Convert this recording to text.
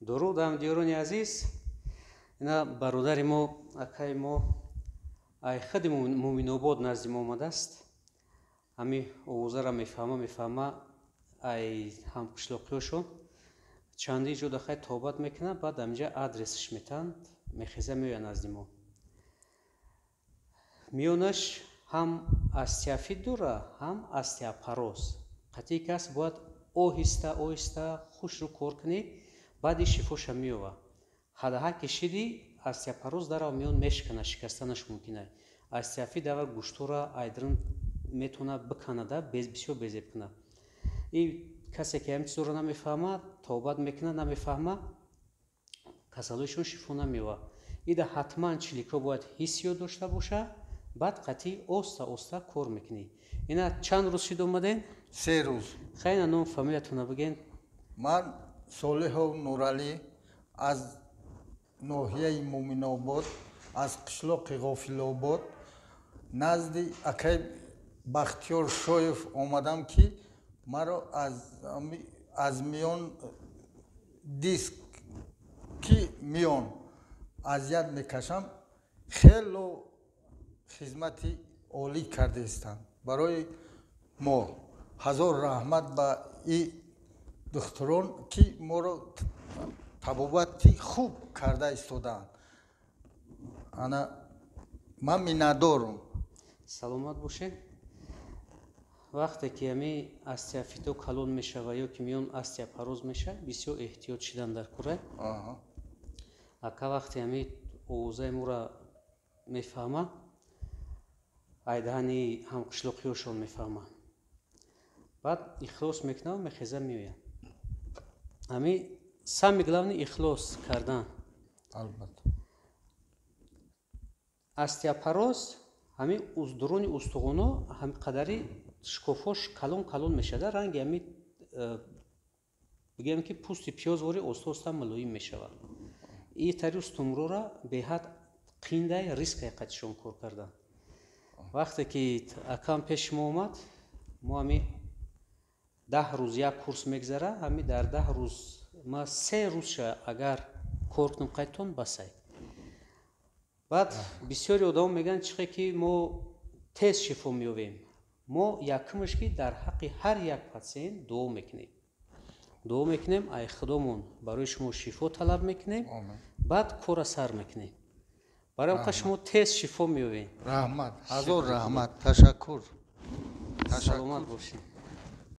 Дуруд ҳамдиёрони азиз, ина бародари мо, акаи мо айхади Муъминобод назди мо омадааст. Ҳами овозара мефаҳма ай ҳамқишлоқиёшон чанди ҷода хай тобат мекунад, баъд ҳамҷа адресаш метаҳанд, мехеза меояд назди мо. Миёнаш ҳам остеофит дора, ҳам остеопороз. Қатъи кас бояд оҳиста оҳиста хушрӯ кор кунӣ, баъди шифоша меёвад. Ҳадаҳа кишидӣ остеопороз дар миён мешкана, шикастанаш мумкин аст. Остеофит аввал гӯштора айдрин метавонад биканада, бисёр безеб кунад. И касе ки ҳамин чизора намефаҳмад, тобат мекунад, намефаҳмад, касалҳоишон шифо намеёвад. ида ҳатман чиликҳо бояд ҳиссиёт дошта бошад, баъд қатъи оста оста кор мекунӣ. Ина чанд рӯз шид омадем? 3 рӯз. Хайна ном фамилиятона бигӯед. Ман Солиҳов Нуралӣ аз ноҳияи Муъминобод, аз қишлоқи Ғофилобод назди акай Бахтиёр Шоев омадам, ки маро аз миён диск ки миён азият мекашам, хело хизмати олӣ кардаистанд. Барои мо ҳазор раҳмат ба и духтурон, ки моро табобати хуб карда истодаанд. Ана ман миннатдорам. Саломат бошед. Вақте ки ҳами остеофито калон мешавад ё ки миён остеопороз мешавад, бисёр эҳтиёт шидан дар кора. Ака вақте ҳами овозаи моро мефаҳмад, айдаҳани ҳамқишлоқиёшон мефаҳмад. баъд ихлос мекунад, мехеза меояд. ҳами сами главни ихлос кардан. Албатта. Остеопороз ҳами дурони устухоно ҳами қадари шикофош калон калон мешавад, ранги ҳами бигӯем ки пӯсти пиёзвори оста мулоим мешавад. И тари устумрора беҳад қиндай рискай қатишон кор кардан. Вақте ки акам пеши мо омад, мо ҳами 10 рӯз як курс мегзара, ҳами дар 10 рӯз ма 3 рӯзша агар кор кунам қайтон басай. баъд бисёри одамон мегӯянд чихе ки мо тез шифо меёбем. мо якумаш ки дар ҳаққи ҳар як патсиент дуо мекунем. Дуо мекунем, ай худомон барои шумо шифо талаб мекунем, баъд кора сар мекунем. барои ка шумо тез шифо меёбем. Раҳмат, ҳазор раҳмат, ташаккур. Саломат бошед.